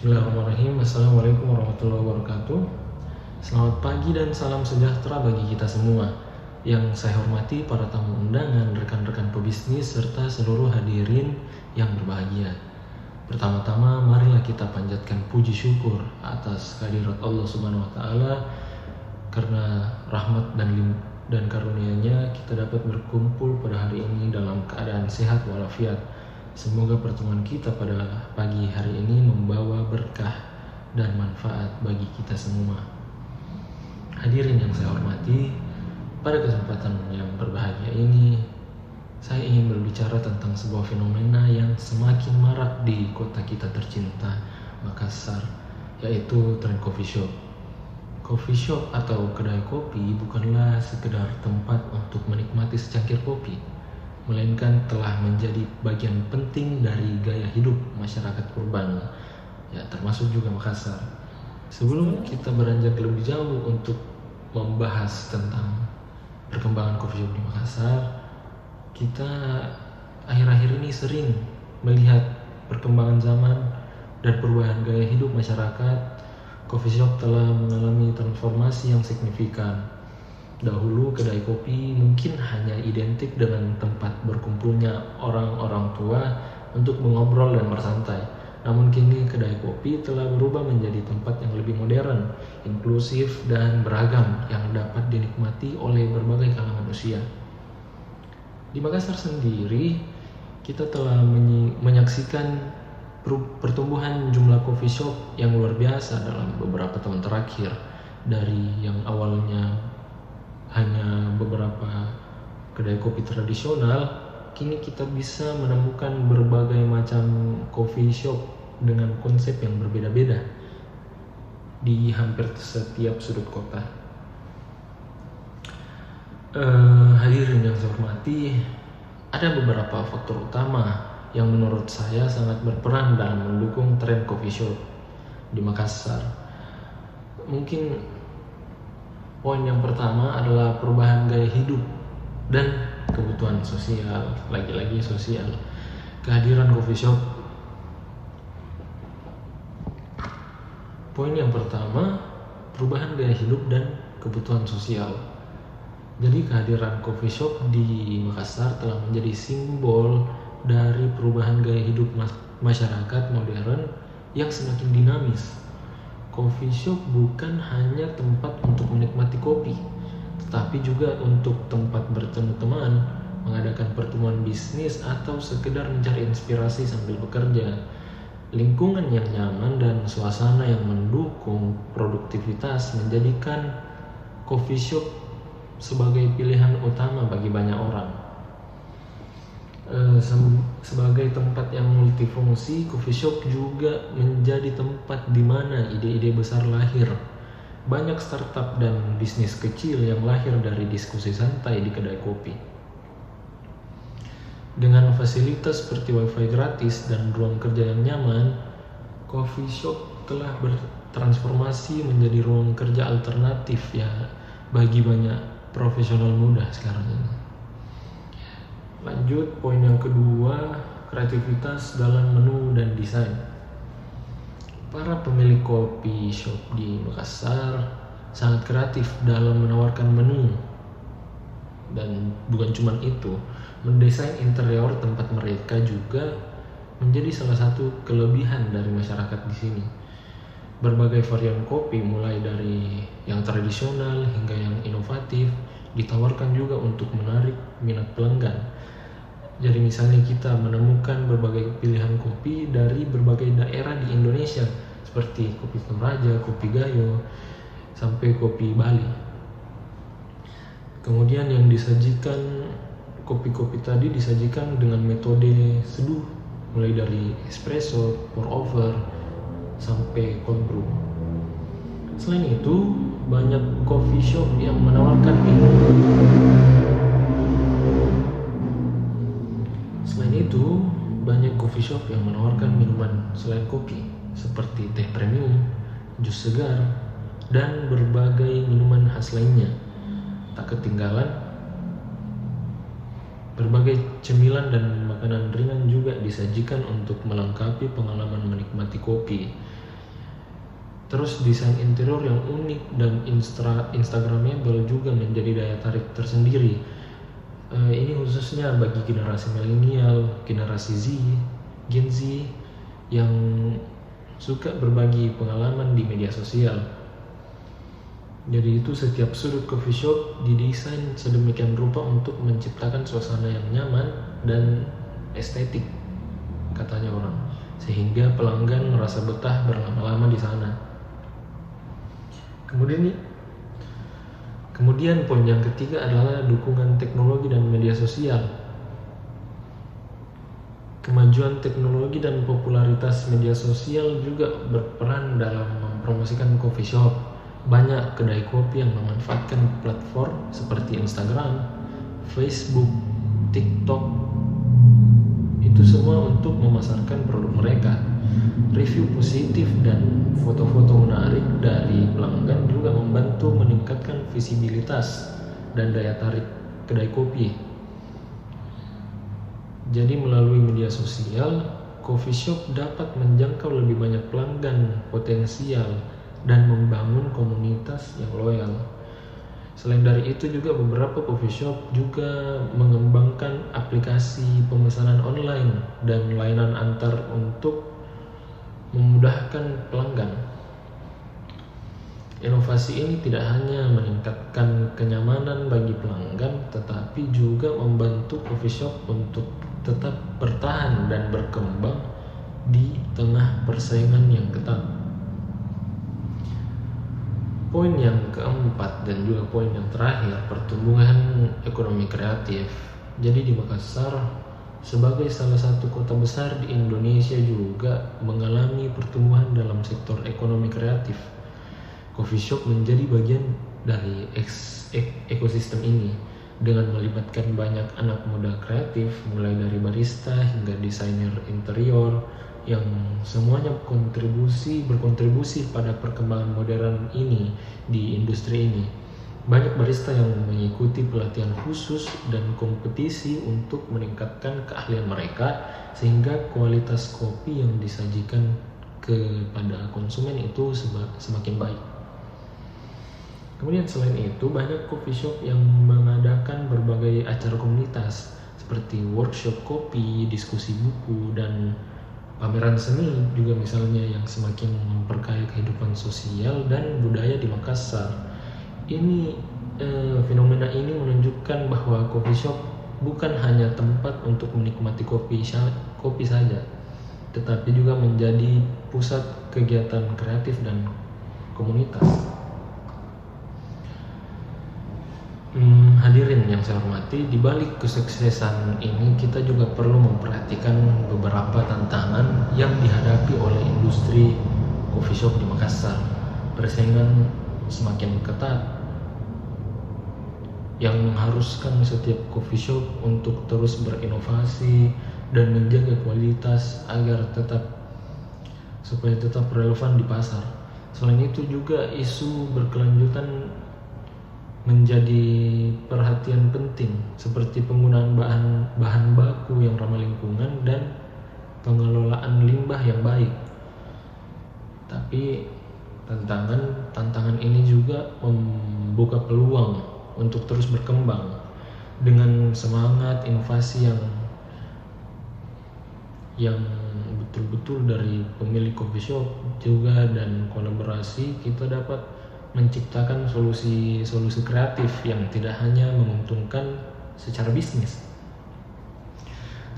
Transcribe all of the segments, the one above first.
Bismillahirrahmanirrahim. Assalamualaikum warahmatullahi wabarakatuh. Selamat pagi dan salam sejahtera bagi kita semua. Yang saya hormati para tamu undangan, rekan-rekan pebisnis, serta seluruh hadirin yang berbahagia. Pertama-tama, marilah kita panjatkan puji syukur atas kehadirat Allah Subhanahu wa Ta'ala, karena rahmat dan karunia-Nya kita dapat berkumpul pada hari ini dalam keadaan sehat walafiat. Semoga pertemuan kita pada pagi hari ini membawa berkah dan manfaat bagi kita semua. Hadirin yang saya hormati, pada kesempatan yang berbahagia ini, saya ingin berbicara tentang sebuah fenomena yang semakin marak di kota kita tercinta, Makassar, yaitu tren coffee shop. Coffee shop atau kedai kopi bukanlah sekedar tempat untuk menikmati secangkir kopi, melainkan telah menjadi bagian penting dari gaya hidup masyarakat urban, ya termasuk juga Makassar. Sebelum kita beranjak lebih jauh untuk membahas tentang perkembangan coffee shop di Makassar, kita akhir-akhir ini sering melihat perkembangan zaman dan perubahan gaya hidup masyarakat. Coffee shop telah mengalami transformasi yang signifikan. Dahulu kedai kopi mungkin hanya identik dengan tempat berkumpulnya orang-orang tua untuk mengobrol dan bersantai. Namun kini kedai kopi telah berubah menjadi tempat yang lebih modern, inklusif, dan beragam yang dapat dinikmati oleh berbagai kalangan usia. Di Makassar sendiri, kita telah menyaksikan pertumbuhan jumlah coffee shop yang luar biasa dalam beberapa tahun terakhir. Dari yang awalnya hanya beberapa kedai kopi tradisional, kini kita bisa menemukan berbagai macam coffee shop dengan konsep yang berbeda-beda di hampir setiap sudut kota. Hadirin yang saya hormati, ada beberapa faktor utama yang menurut saya sangat berperan dalam mendukung tren coffee shop di Makassar. Mungkin poin yang pertama adalah perubahan gaya hidup dan kebutuhan sosial, lagi-lagi sosial. Kehadiran coffee shop. Poin yang pertama, perubahan gaya hidup dan kebutuhan sosial. Jadi kehadiran coffee shop di Makassar telah menjadi simbol dari perubahan gaya hidup masyarakat modern yang semakin dinamis. Coffee shop bukan hanya tempat untuk menikmati kopi, tetapi juga untuk tempat bertemu teman, mengadakan pertemuan bisnis, atau sekedar mencari inspirasi sambil bekerja. Lingkungan yang nyaman dan suasana yang mendukung produktivitas menjadikan coffee shop sebagai pilihan utama bagi banyak orang. Sebagai tempat yang multifungsi, coffee shop juga menjadi tempat di mana ide-ide besar lahir. Banyak startup dan bisnis kecil yang lahir dari diskusi santai di kedai kopi. Dengan fasilitas seperti wifi gratis dan ruang kerja yang nyaman, coffee shop telah bertransformasi menjadi ruang kerja alternatif ya bagi banyak profesional muda sekarang ini. Lanjut, poin yang kedua, kreativitas dalam menu dan desain. Para pemilik kopi shop di Makassar sangat kreatif dalam menawarkan menu. Dan bukan cuma itu, mendesain interior tempat mereka juga menjadi salah satu kelebihan dari masyarakat di sini. Berbagai varian kopi mulai dari yang tradisional hingga yang inovatif ditawarkan juga untuk menarik minat pelanggan. Jadi misalnya kita menemukan berbagai pilihan kopi dari berbagai daerah di Indonesia, seperti kopi Toraja, kopi Gayo, sampai kopi Bali. Kemudian yang disajikan, kopi-kopi tadi disajikan dengan metode seduh, mulai dari espresso, pour over, sampai cold brew. Selain itu, banyak coffee shop yang menawarkan minuman selain kopi, seperti teh premium, jus segar, dan berbagai minuman khas lainnya. Tak ketinggalan, berbagai cemilan dan makanan ringan juga disajikan untuk melengkapi pengalaman menikmati kopi. Terus desain interior yang unik dan instagramable juga menjadi daya tarik tersendiri. Ini khususnya bagi generasi milenial, generasi Gen Z yang suka berbagi pengalaman di media sosial. Jadi itu setiap sudut coffee shop didesain sedemikian rupa untuk menciptakan suasana yang nyaman dan estetik, katanya orang, sehingga pelanggan merasa betah berlama-lama di sana. Kemudian poin yang ketiga adalah dukungan teknologi dan media sosial. Kemajuan teknologi dan popularitas media sosial juga berperan dalam mempromosikan coffee shop. Banyak kedai kopi yang memanfaatkan platform seperti Instagram, Facebook, TikTok, itu semua untuk memasarkan produk mereka. Review positif dan foto-foto menarik dari pelanggan juga membantu meningkatkan visibilitas dan daya tarik kedai kopi. Jadi melalui media sosial, coffee shop dapat menjangkau lebih banyak pelanggan potensial dan membangun komunitas yang loyal. Selain dari itu juga beberapa coffee shop juga mengembangkan aplikasi pemesanan online dan layanan antar untuk memudahkan pelanggan. Inovasi ini tidak hanya meningkatkan kenyamanan bagi pelanggan, tetapi juga membantu coffee shop untuk tetap bertahan dan berkembang di tengah persaingan yang ketat. Poin yang keempat dan juga poin yang terakhir, pertumbuhan ekonomi kreatif. Jadi di Makassar sebagai salah satu kota besar di Indonesia juga mengalami pertumbuhan dalam sektor ekonomi kreatif. Coffee shop menjadi bagian dari ekosistem ini dengan melibatkan banyak anak muda kreatif, mulai dari barista hingga desainer interior yang semuanya berkontribusi pada perkembangan modern ini di industri ini. Banyak barista yang mengikuti pelatihan khusus dan kompetisi untuk meningkatkan keahlian mereka sehingga kualitas kopi yang disajikan kepada konsumen itu semakin baik. Kemudian selain itu banyak coffee shop yang mengadakan berbagai acara komunitas seperti workshop kopi, diskusi buku, dan pameran seni juga misalnya yang semakin memperkaya kehidupan sosial dan budaya di Makassar. Fenomena ini menunjukkan bahwa coffee shop bukan hanya tempat untuk menikmati kopi saja, tetapi juga menjadi pusat kegiatan kreatif dan komunitas. Hadirin yang saya hormati, di balik kesuksesan ini kita juga perlu memperhatikan beberapa tantangan yang dihadapi oleh industri coffee shop di Makassar. Persaingan semakin ketat yang mengharuskan setiap coffee shop untuk terus berinovasi dan menjaga kualitas agar supaya tetap relevan di pasar. Selain itu juga isu berkelanjutan menjadi perhatian penting seperti penggunaan bahan baku yang ramah lingkungan dan pengelolaan limbah yang baik. Tapi tantangan ini juga membuka peluang untuk terus berkembang dengan semangat inovasi yang betul-betul dari pemilik coffee shop juga dan kolaborasi, kita dapat menciptakan solusi kreatif yang tidak hanya menguntungkan secara bisnis,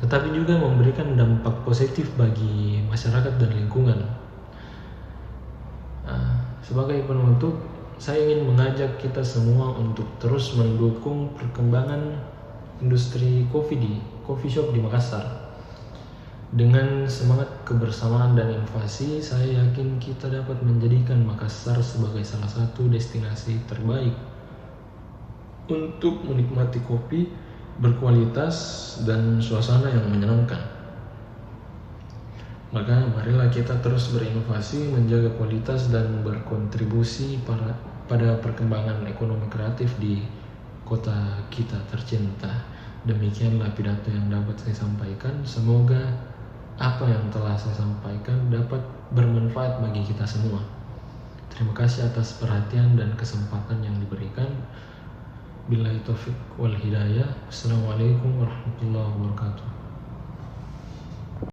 tetapi juga memberikan dampak positif bagi masyarakat dan lingkungan. Sebagai penutup, saya ingin mengajak kita semua untuk terus mendukung perkembangan industri coffee shop di Makassar. Dengan semangat kebersamaan dan inovasi, saya yakin kita dapat menjadikan Makassar sebagai salah satu destinasi terbaik untuk menikmati kopi berkualitas dan suasana yang menyenangkan. Maka marilah kita terus berinovasi, menjaga kualitas dan berkontribusi pada perkembangan ekonomi kreatif di kota kita tercinta. Demikianlah pidato yang dapat saya sampaikan. Semoga apa yang telah saya sampaikan dapat bermanfaat bagi kita semua. Terima kasih atas perhatian dan kesempatan yang diberikan. Billahi taufik wal hidayah. Assalamualaikum warahmatullahi wabarakatuh.